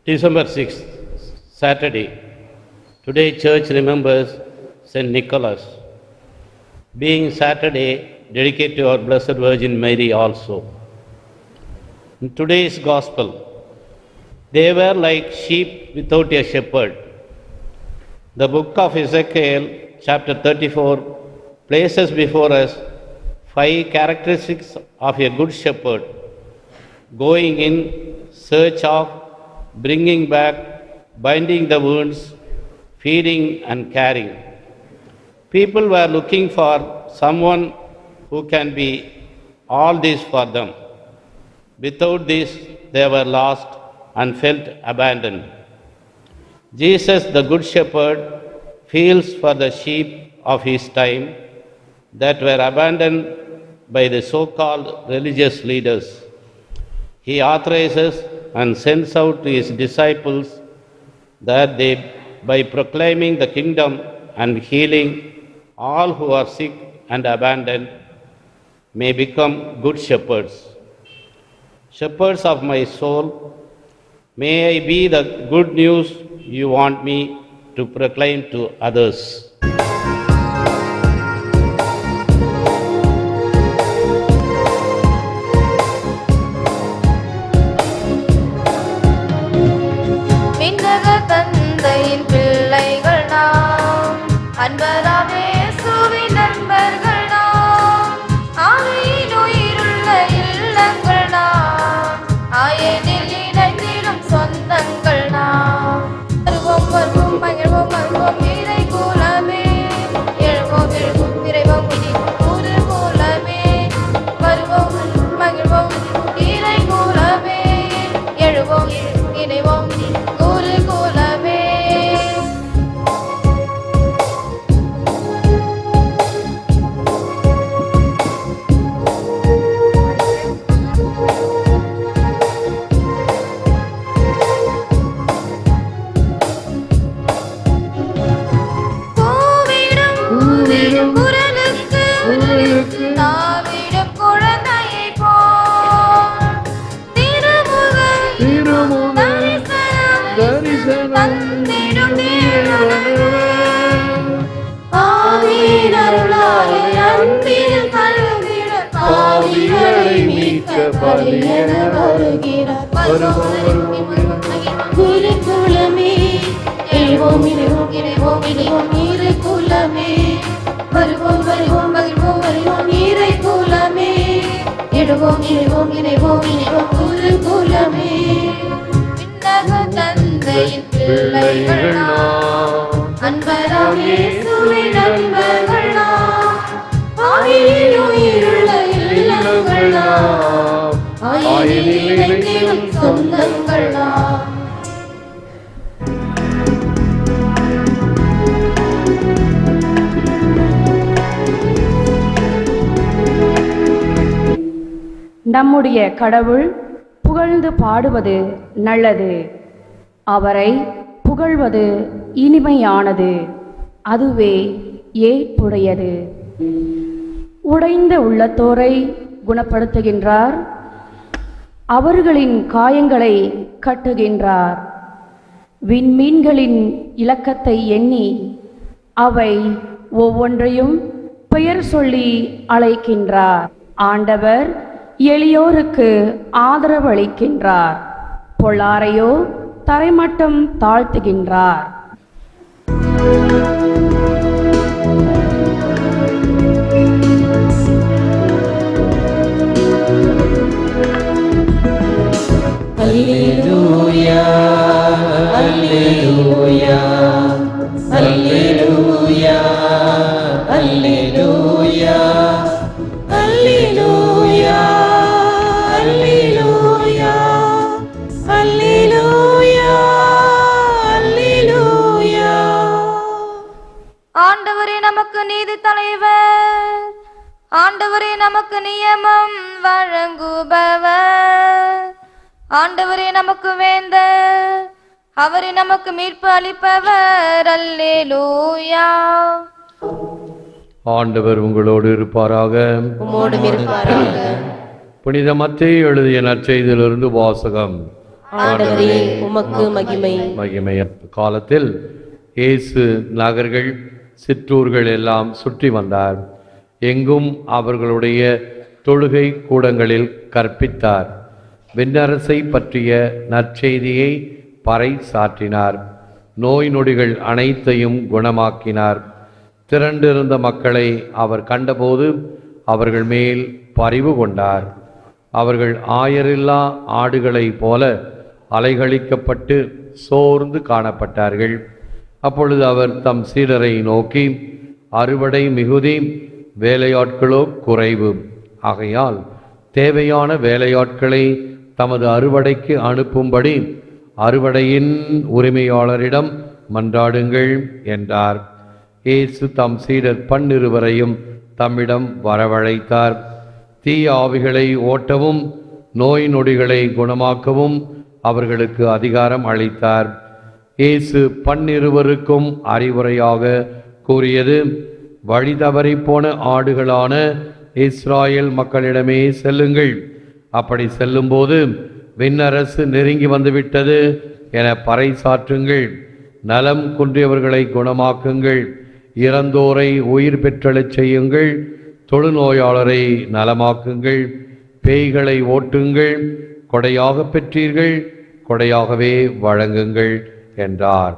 December 6th, Saturday. Today church remembers St. Nicholas. Being Saturday, dedicated to our Blessed Virgin Mary also. In today's Gospel, they were like sheep without a shepherd. The book of Ezekiel, chapter 34, places before us 5 characteristics of a good shepherd: going in search of, bringing back, binding the wounds, feeding and caring. People were looking for someone who can be all this for them. Without this, they were lost and felt abandoned. Jesus, the Good Shepherd, feels for the sheep of his time that were abandoned by the so-called religious leaders. He authorizes and sends out to his disciples that they, by proclaiming the kingdom and healing all who are sick and abandoned, may become good shepherds. Shepherds of my soul, may I be the good news you want me to proclaim to others. குருகுலமே எழுவோம் இணைவோம் இணைவோம் இணைவோம் நீரை குலமே வருவோம் வருவோம் வருவோம் வருவோம் நீரை குலமே எழுவோம் இணைவோம் இணைவோம் இணைவோம் குருகுலமே விண்ணக தந்தையின் பிள்ளைகள் நாம் அன்பராம் இயேசுவின் நண்பர்கள் நாம் ஆயிரில் உயிருள்ள இல்லங்கள் நாம் ஆயிரில் இணைந்திடும் சொந்தங்கள் நாம். நம்முடைய கடவுள் புகழ்ந்து பாடுவது நல்லது, அவரை புகழ்வது இனிமையானது, அதுவே ஏற்புடையது. உடைந்த உள்ளத்தோரை குணப்படுத்துகின்றார், அவர்களின் காயங்களை கட்டுகின்றார். விண்மீன்களின் இலக்கத்தை எண்ணி அவை ஒவ்வொன்றையும் பெயர் சொல்லி அழைக்கின்றார். ஆண்டவர் எளியோருக்கு ஆதரவளிக்கின்றார், பொல்லாரையோ தரைமட்டம் தாழ்த்துகின்றார். Alleluia, Alleluia, Alleluia, Alleluia, Alleluia, Alleluia, Alleluia, Alleluia. ஆண்டவரே நமக்கு நீதி தலைவர், ஆண்டவரே நமக்கு நியமம் வழங்குபவர், ஆண்டவரே நமக்கு வேந்த, அவரே நமக்கு மீட்பு அளிப்பவர். அல்லேலூயா. ஆண்டவர் உங்களோடு இருப்பாராக. உம்மோடும் இருப்பாராக. புனித மத்தேயு எழுதிய நற்செய்தியிலிருந்து வாசகம். ஆண்டவரே உமக்கு மகிமை. மகிமை. காலத்தில் இயேசு நகர்கள் சிற்றூர்கள் எல்லாம் சுற்றி வந்தார். எங்கும் அவர்களுடைய தொழுகை கூடங்களில் கற்பித்தார். விண்ணரசை பற்றிய நற்செய்தியை பறைசாற்றினார். நோய் நொடிகள் அனைத்தையும் குணமாக்கினார். திரண்டிருந்த மக்களை அவர் கண்டபோது அவர்கள் மேல் பரிவு கொண்டார். அவர்கள் ஆயரில்லா ஆடுகளைப் போல அலைகழிக்கப்பட்டு சோர்ந்து காணப்பட்டார்கள். அப்பொழுது அவர் தம் சீடரை நோக்கி, அறுவடை மிகுதி, வேலையாட்களோ குறைவு. ஆகையால் தேவையான வேலையாட்களை தமது அறுவடைக்கு அனுப்பும்படி அறுவடையின் உரிமையாளரிடம் மன்றாடுங்கள் என்றார். இயேசு தம் சீடர் 12 தம்மிடம் வரவழைத்தார். தீய ஆவிகளை ஓட்டவும் நோய் நொடிகளை குணமாக்கவும் அவர்களுக்கு அதிகாரம் அளித்தார். இயேசு 12 அறிவுரையாக கூறியது, வழி தவறி போன ஆடுகளான இஸ்ராயேல் மக்களிடமே செல்லுங்கள். அப்படி செல்லும்போது விண்ணரசு நெருங்கி வந்துவிட்டது என பறைசாற்றுங்கள். நலம் குன்றியவர்களை குணமாக்குங்கள். இறந்தோரை உயிர் பெற்றெழச் செய்யுங்கள். தொழுநோயாளரை நலமாக்குங்கள். பேய்களை ஓட்டுங்கள். கொடையாக பெற்றீர்கள், கொடையாகவே வழங்குங்கள் என்றார்.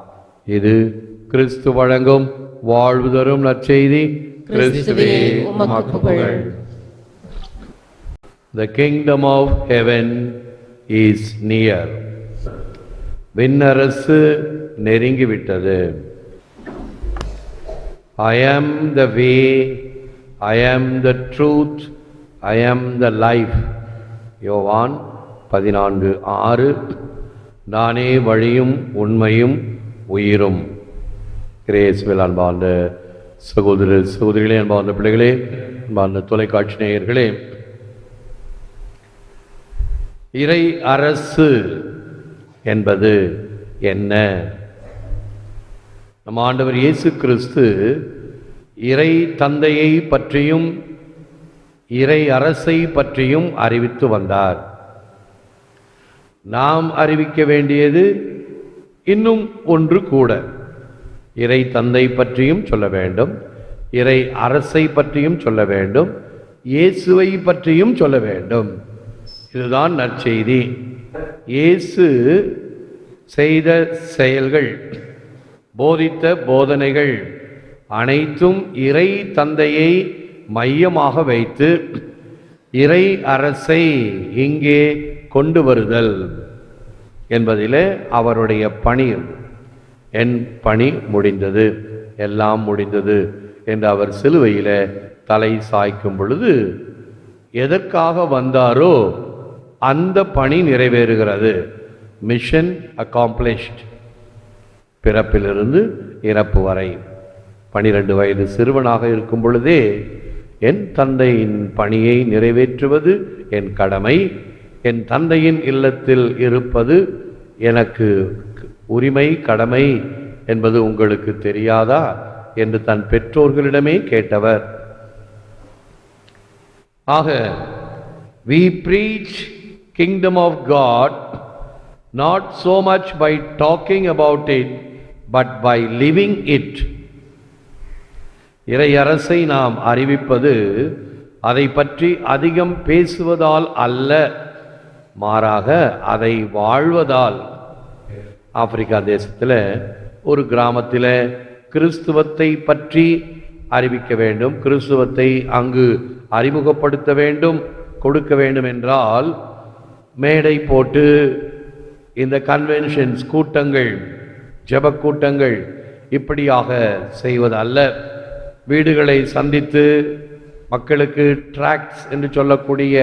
இது கிறிஸ்து வழங்கும் வாழ்வு தரும் நற்செய்தி. கிறிஸ்துவே உமக்கு புகழ். The kingdom of heaven is near. விண்ணரசு நெருங்கிவிட்டது. I am the way, I am the truth, I am the life. யோவான் 14:6. நானே வழியும் உண்மையும் உயிரும். கிரேஸ்வில் அன்பார்ந்த சகோதர சகோதரிகளே, அன்பார்ந்த பிள்ளைகளே, அன்பார்ந்த தொலைக்காட்சி நேயர்களே, இறை அரசு என்பது என்ன? நம் ஆண்டவர் இயேசு கிறிஸ்து இறை தந்தையை பற்றியும் இறை அரசை பற்றியும் அறிவித்து வந்தார். நாம் அறிவிக்க வேண்டியது இன்னும் ஒன்று கூட. இறை தந்தை பற்றியும் சொல்ல வேண்டும், இறை அரசை பற்றியும் சொல்ல வேண்டும், இயேசுவை பற்றியும் சொல்ல வேண்டும். இதுதான் நற்செய்தி. இயேசு செய்த செயல்கள், போதித்த போதனைகள் அனைத்தும் இறை தந்தையை மையமாக வைத்து இறை அரசை இங்கே கொண்டு வருதல் என்பதிலே அவருடைய பணி. என் பணி முடிந்தது, எல்லாம் முடிந்தது என்று அவர் சிலுவையில தலை சாய்க்கும் பொழுது எதற்காக வந்தாரோ அந்த பணி நிறைவேறுகிறது. Mission accomplished. பிறப்பிலிருந்து இறப்பு வரை 12 வயது சிறுவனாக இருக்கும் பொழுதே என் தந்தையின் பணியை நிறைவேற்றுவது என் கடமை, என் தந்தையின் இல்லத்தில் இருப்பது எனக்கு உரிமை, கடமை என்பது உங்களுக்கு தெரியாதா என்று தன் பெற்றோர்களிடமே கேட்டவர். ஆக we preach kingdom of God not so much by talking about it but by living it. இறை அரசை நாம் அறிவிப்பது அதை பற்றி அதிகம் பேசுவதால் அல்ல, மாறாக அதை வாழ்வதால். ஆப்பிரிக்கா தேசத்தில் ஒரு கிராமத்தில் கிறிஸ்துவத்தை பற்றி அறிவிக்க வேண்டும், கிறிஸ்துவத்தை அங்கு அறிமுகப்படுத்த வேண்டும், கொடுக்க வேண்டும் என்றால் மேடை போட்டு இந்த கன்வென்ஷன்ஸ் கூட்டங்கள், ஜெப கூட்டங்கள் இப்படியாக செய்வது அல்ல. வீடுகளை சந்தித்து மக்களுக்கு டிராக்ட்ஸ் என்று சொல்லக்கூடிய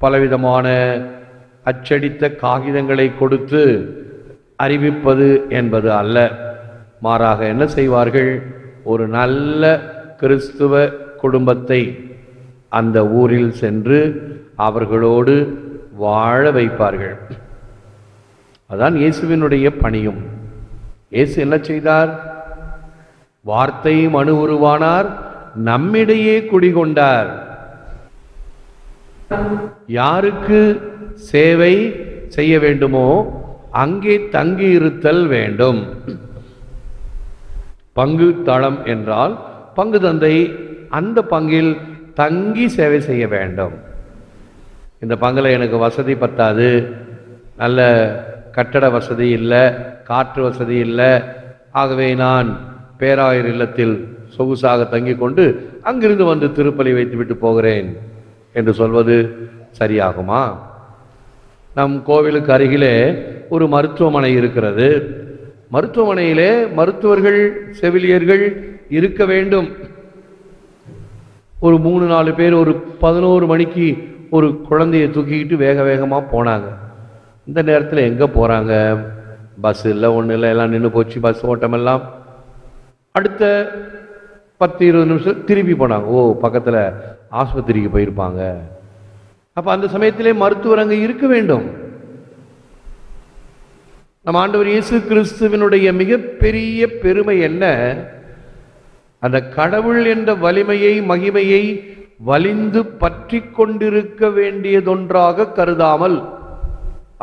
பலவிதமான அச்சடித்த காகிதங்களை கொடுத்து அறிவிப்பது என்பது அல்ல. மாறாக என்ன செய்வார்கள்? ஒரு நல்ல கிறிஸ்துவ குடும்பத்தை அந்த ஊரில் சென்று அவர்களோடு வாழ வைப்பார்கள். அதான் இயேசுவினுடைய பணியும். இயேசு என்ன செய்தார்? வார்த்தை மனு உருவானார், நம்மிடையே குடிகொண்டார். யாருக்கு சேவை செய்ய வேண்டுமோ அங்கே தங்கியிருத்தல் வேண்டும். பங்கு தளம் என்றால் பங்கு தந்தை அந்த பங்கில் தங்கி சேவை செய்ய வேண்டும். இந்த பங்கில் எனக்கு வசதி பத்தாது, நல்ல கட்டட வசதி இல்லை, காற்று வசதி இல்லை, ஆகவே நான் பேராயர் இல்லத்தில் சொகுசாக தங்கி கொண்டு அங்கிருந்து வந்து திருப்பலி வைத்துவிட்டு போகிறேன் என்று சொல்வது சரியாகுமா? நம் கோவிலுக்கு அருகிலே ஒரு மருத்துவமனை இருக்கிறது. மருத்துவமனையிலே மருத்துவர்கள், செவிலியர்கள் இருக்க வேண்டும். ஒரு 3-4 பேர் ஒரு 11 மணிக்கு ஒரு குழந்தையை தூக்கிக்கிட்டு வேக வேகமாக போனாங்க. இந்த நேரத்தில் எங்கே போகிறாங்க? பஸ் இல்லை, ஒன்றும் இல்லை, எல்லாம் நின்று போச்சு பஸ் ஓட்டமெல்லாம். அடுத்த 10-20 நிமிஷம் திரும்பி போனாங்க. ஓ, பக்கத்தில் ஆஸ்பத்திரிக்கு போயிருப்பாங்க. அப்போ அந்த சமயத்திலே மருத்துவர் அங்கே இருக்க வேண்டும். நம் ஆண்டவர் இயேசு கிறிஸ்துவினுடைய மிகப்பெரிய பெருமை என்ன? அந்த கடவுள் என்ற வலிமையை, மகிமையை வலிந்து பற்றி கொண்டிருக்க வேண்டியதொன்றாக கருதாமல்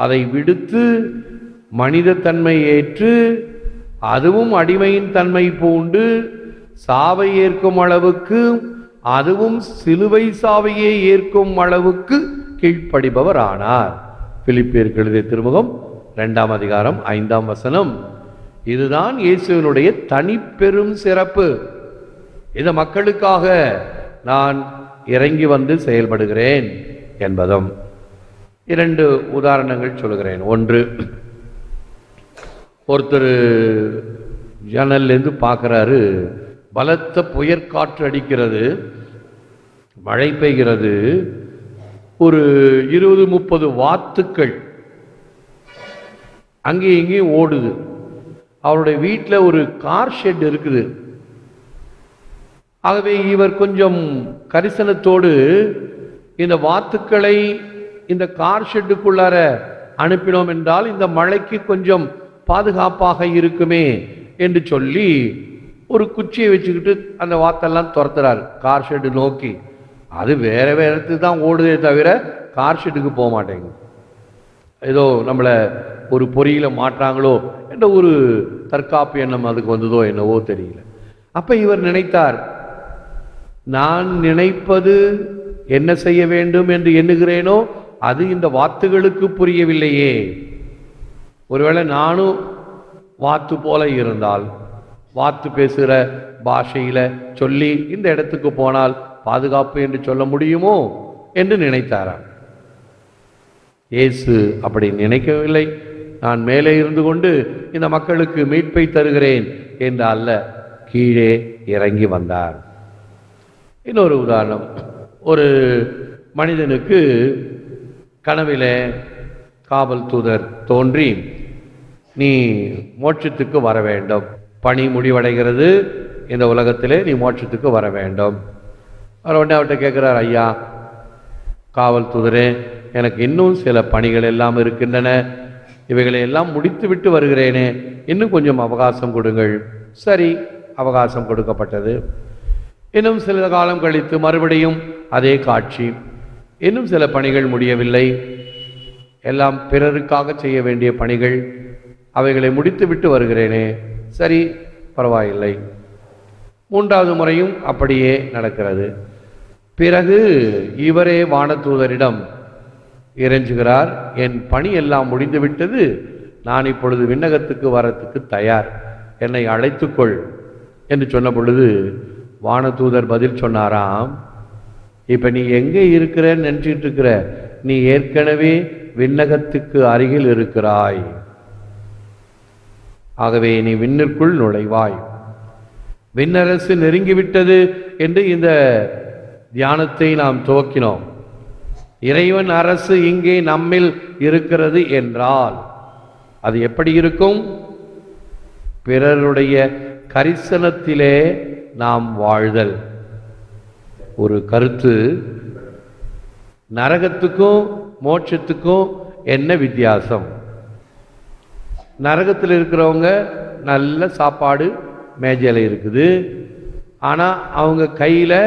அதை விடுத்து மனித தன்மை ஏற்று, அதுவும் அடிமையின் தன்மை பூண்டு சாவை ஏற்கும் அளவுக்கு, அதுவும் சிலுவை சாவையே ஏற்கும் அளவுக்கு கீழ்ப்படிபவர் ஆனார். பிலிப்பியருக்கு எழுதிய திருமுகம் 2ஆம் அதிகாரம் 5ஆம் வசனம். இதுதான் இயேசுவினுடைய தனிப்பெரும் சிறப்பு. இந்த மக்களுக்காக நான் இறங்கி வந்து செயல்படுகிறேன் என்பதும். 2 உதாரணங்கள் சொல்கிறேன். ஒன்று, ஒருத்தர் ஜன்னல்லேருந்து பார்க்குறாரு, பலத்த புயற்காற்று அடிக்கிறது, மழை பெய்கிறது, ஒரு 20-30 வாத்துக்கள் அங்கேயும் இங்கேயும் ஓடுது. அவருடைய வீட்டில் ஒரு கார் ஷெட் இருக்குது. ஆகவே இவர் கொஞ்சம் கரிசனத்தோடு இந்த வாத்துக்களை இந்த கார் ஷெட்டுக்குள்ளார அனுப்பினோம் என்றால் இந்த மழைக்கு கொஞ்சம் பாதுகாப்பாக இருக்குமே என்று சொல்லி ஒரு குச்சியை வச்சுக்கிட்டு அந்த வாத்தெல்லாம் துரத்துறாரு கார் ஷெட்டு நோக்கி. அது வேற வேற இடத்துக்கு தான் ஓடுதே தவிர கார் ஷெட்டுக்கு போக மாட்டேங்குது. ஏதோ நம்மளை ஒரு பொறியில மாட்டாங்களோ என்ற ஒரு தற்காப்பு எண்ணம் அதுக்கு வந்ததோ என்னவோ தெரியல. அப்ப இவர் நினைத்தார், நான் நினைப்பது என்ன செய்ய வேண்டும் என்று எண்ணுகிறேனோ அது இந்த வாத்துகளுக்கு புரியவில்லையே. ஒருவேளை நானும் வாத்து போல இருந்தால், வாத்து பேசுகிற பாஷையில சொல்லி இந்த இடத்துக்கு போனால் பாதுகாப்பு என்று சொல்ல முடியுமோ என்று நினைத்தாராம். இயேசு அப்படி நினைக்கவில்லை. நான் மேலே இருந்து கொண்டு இந்த மக்களுக்கு மீட்பை தருகிறேன் என்று அல்ல, கீழே இறங்கி வந்தார். இன்னொரு உதாரணம், ஒரு மனிதனுக்கு கனவிலே காவல் தூதர் தோன்றி, நீ மோட்சத்துக்கு வர வேண்டும், பணி முடிவடைகிறது இந்த உலகத்திலே, நீ மோட்சத்துக்கு வர வேண்டும். அவர் உடனே அவர்கிட்ட கேட்குறார், ஐயா காவல் தூதரே, எனக்கு இன்னும் சில பணிகள் எல்லாம் இருக்கின்றன, இவைகளை எல்லாம் முடித்து விட்டு வருகிறேனே, இன்னும் கொஞ்சம் அவகாசம் கொடுங்கள். சரி, அவகாசம் கொடுக்கப்பட்டது. இன்னும் சில காலம் கழித்து மறுபடியும் அதே காட்சி, இன்னும் சில பணிகள் முடியவில்லை, எல்லாம் பிறருக்காக செய்ய வேண்டிய பணிகள், அவைகளை முடித்து விட்டு வருகிறேனே, சரி பரவாயில்லை. 3வது முறையும் அப்படியே நடக்கிறது. பிறகு இவரே வானதூதரிடம் இறைஞ்சுகிறார், என் பணி எல்லாம் முடிந்து விட்டது, நான் இப்பொழுது விண்ணகத்துக்கு வரத்துக்கு தயார், என்னை அழைத்துக்கொள் என்று சொன்ன பொழுது வானதூதர் பதில் சொன்னாராம், இப்ப நீ எங்கே இருக்கிறன்னு நினைச்சிட்டு இருக்கிற, நீ ஏற்கனவே விண்ணகத்துக்கு அருகில் இருக்கிறாய், ஆகவே நீ விண்ணிற்குள் நுழைவாய். விண்ணரசு நெருங்கிவிட்டது என்று இந்த தியானத்தை நாம் துவக்கினோம். இறைவன் அரசு இங்கே நம்மில் இருக்கிறது என்றால் அது எப்படி இருக்கும்? பிறருடைய கரிசனத்திலே நாம் வாழ்தல். ஒரு கருத்து, நரகத்துக்கும் மோட்சத்துக்கும் என்ன வித்தியாசம்? நரகத்தில் இருக்கிறவங்க நல்ல சாப்பாடு மேஜையில் இருக்குது, ஆனால் அவங்க கையில்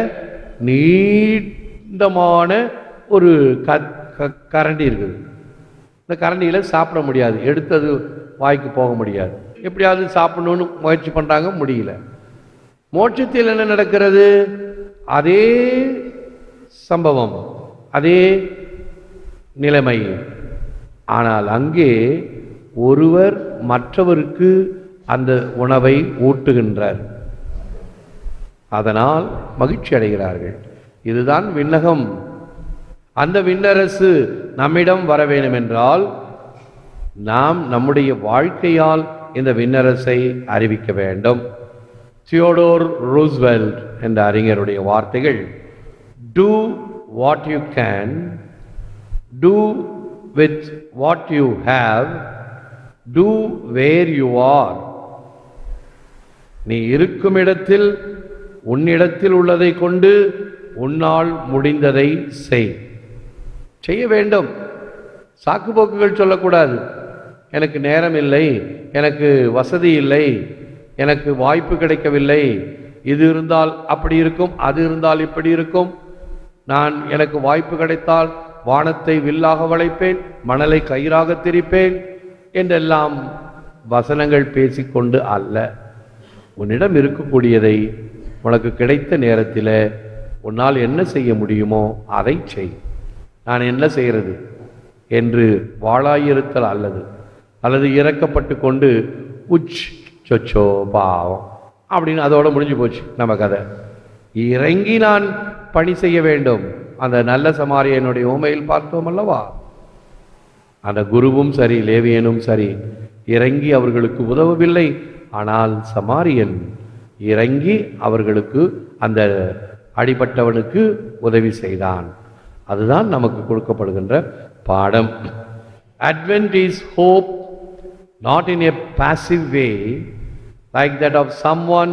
நீண்டமான ஒரு கரண்டி இருக்குது. இந்த கரண்டியில் சாப்பிட முடியாது, எடுத்தது வாய்க்கு போக முடியாது. எப்படியாவது சாப்பிடணும்னு முயற்சி பண்ணுறாங்க, முடியல. மோட்சத்தில் என்ன நடக்கிறது? அதே சம்பவம், அதே நிலைமை. ஆனால் அங்கே ஒருவர் மற்றவருக்கு அந்த உணவை ஊட்டுகின்றார், அதனால் மகிழ்ச்சி அடைகிறார்கள். இதுதான் விண்ணகம். அந்த விண்ணரசு நம்மிடம் வர வேண்டும் என்றால் நாம் நம்முடைய வாழ்க்கையால் இந்த விண்ணரசை அறிவிக்க வேண்டும். தியோடோர் ரூஸ்வெல்ட் என்ற அறிஞருடைய வார்த்தைகள், do what you can, do with what you have, do where you are. நீ இருக்கும் இடத்தில் உன்னிடத்தில் உள்ளதை கொண்டு உன்னால் முடிந்ததை செய்ய வேண்டும். சாக்குப்போக்குகள் சொல்லக்கூடாது. எனக்கு நேரம் இல்லை, எனக்கு வசதி இல்லை, எனக்கு வாய்ப்பு கிடைக்கவில்லை, இது இருந்தால் அப்படி இருக்கும், அது இருந்தால் இப்படி இருக்கும், எனக்கு வாய்ப்பு கிடைத்தால் வானத்தை வில்லாக வளைப்பேன், மணலை கயிறாக திரிப்பேன் என்றெல்லாம் வசனங்கள் பேசிக்கொண்டு அல்ல. உன்னிடம் இருக்கக்கூடியதை உனக்கு கிடைத்த நேரத்தில் உன்னால் என்ன செய்ய முடியுமோ அதை செய். நான் என்ன செய்கிறது என்று வாளாயிருத்தல் அல்லது இறக்கப்பட்டு கொண்டு சொச்சோ பாவம் அப்படின்னு அதோட முடிஞ்சு போச்சு நம்ம கதை. இறங்கி நான் பணி செய்ய வேண்டும். அந்த நல்ல சமாரியனுடைய உண்மையில் பார்த்தோம் அல்லவா? அந்த குருவும் சரி, லேவியனும் சரி, இறங்கி அவர்களுக்கு உதவவில்லை. ஆனால் சமாரியன் இறங்கி அவர்களுக்கு, அந்த அடிபட்டவனுக்கு உதவி செய்தான். அதுதான் நமக்கு கொடுக்கப்படுகின்ற பாடம். Advent is hope, not in a passive way like that of someone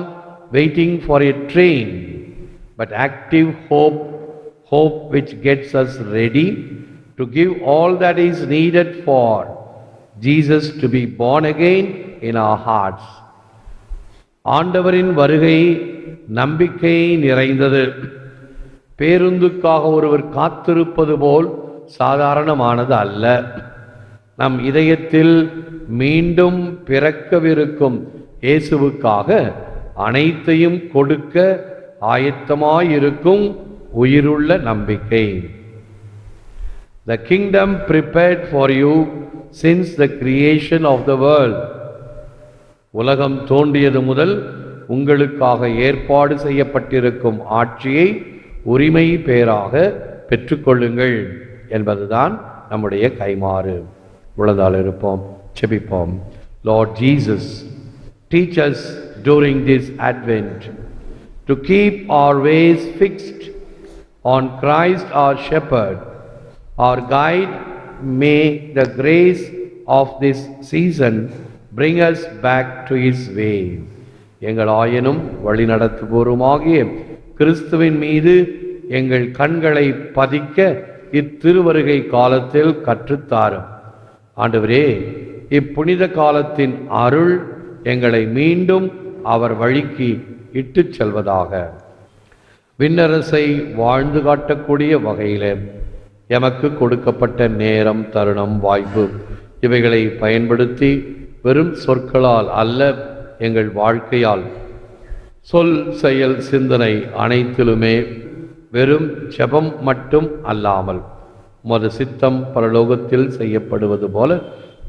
waiting for a train, but active hope which gets us ready to give all that is needed for Jesus to be born again in our hearts. ஆண்டவரின் வருகை நம்பிக்கை நிறைந்தது. பேருந்துக்காக ஒருவர் காத்திருப்பது போல் சாதாரணமானது அல்ல. நம் இதயத்தில் மீண்டும் பிறக்கவிருக்கும் இயேசுவுக்காக அனைத்தையும் கொடுக்க ஆயத்தமாயிருக்கும் உயிருள்ள நம்பிக்கை. The kingdom prepared for you since the creation of the world. உலகம் தோன்றியது முதல் உங்களுக்காக ஏற்பாடு செய்யப்பட்டிருக்கும் ஆட்சியை உரிமை பேராக பெற்றுக்கொள்ளுங்கள் என்பதுதான் நம்முடைய கைமாறு. உளதால் இருப்போம், செபிப்போம். Lord Jesus, teach us during this Advent to keep our ways fixed on Christ our shepherd, our guide. May the grace of this season bring us back to his way. எங்கள் ஆயனும் வழிநடத்துவோருமாகிய கிறிஸ்துவின் மீது எங்கள் கண்களை பதிக்க இத்திருவருகை காலத்தில் கற்றுத்தாரும். ஆண்டவரே, இப்புனித காலத்தின் அருள் எங்களை மீண்டும் அவர் வழிக்கு இட்டுச் செல்வதாக. விண்ணரசை வாழ்ந்து காட்டக்கூடிய வகையில் எமக்கு கொடுக்கப்பட்ட நேரம், தருணம், வாய்ப்பு இவைகளை பயன்படுத்தி வெறும் சொற்களால் அல்ல, எங்கள் வாழ்க்கையால், சொல், செயல், சிந்தனை அனைத்திலுமே வெறும் ஜெபம் மட்டும் அல்லாமல் உமது சித்தம் பரலோகத்தில் செய்யப்படுவது போல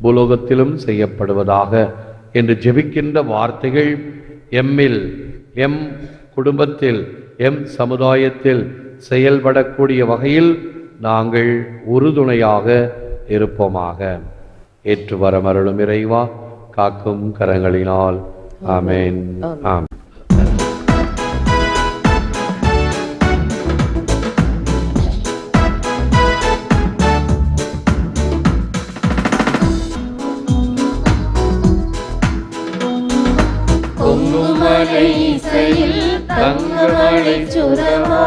பூலோகத்திலும் செய்யப்படுவதாக என்று ஜெபிக்கின்ற வார்த்தைகள் எம்மில், எம் குடும்பத்தில், எம் சமுதாயத்தில் செயல்படக்கூடிய வகையில் நாங்கள் உறுதுணையாக இருப்போமாக. ஏற்று வரமருளும் இறைவா, காக்கும் கரங்களினால். ஆமென். ஆமென். பொங்குமலை இசையில் தங்கமலை சுரமா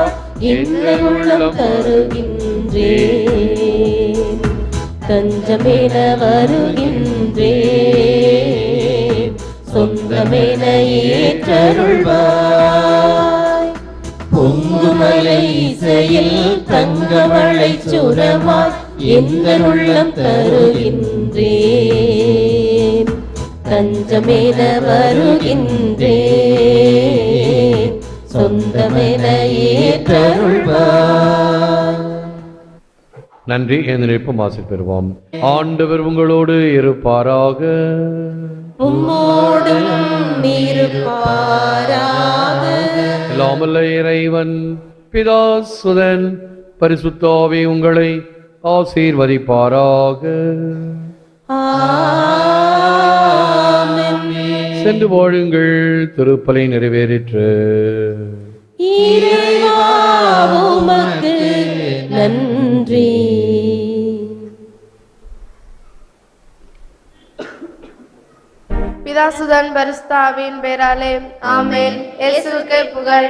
எங்கள் உள்ளம் தருகின்றேன், தஞ்சமென வருகின்றேன், சொந்தமென ஏற்றருள்வாய். பொங்குமலை இசையில் தங்கமலை சுரமா எந்த உள்ளம் தருகின்றேன், தஞ்சமென வருகின்றேன், சொந்தமென ஏற்றருள்வார். நன்றி. எழுந்திருப்போம், ஆசை பெறுவோம். ஆண்டவர் உங்களோடு இருப்பாராக. உம்மோடும் இருப்பாராக. எல்லாம் வல்ல இறைவன் பிதா சுதன் பரிசுத்த ஆவி உங்களை ஆசீர்வதிப்பாராக. ஆமென். சென்று வாழுங்கள், திருப்பலி நிறைவேறிற்று. இறைவா உமக்கு நன்றி. பிதாசுதன் பரிசுத்த ஆவியின் பெயராலே ஆமென். இயேசுவுக்கே புகழ்.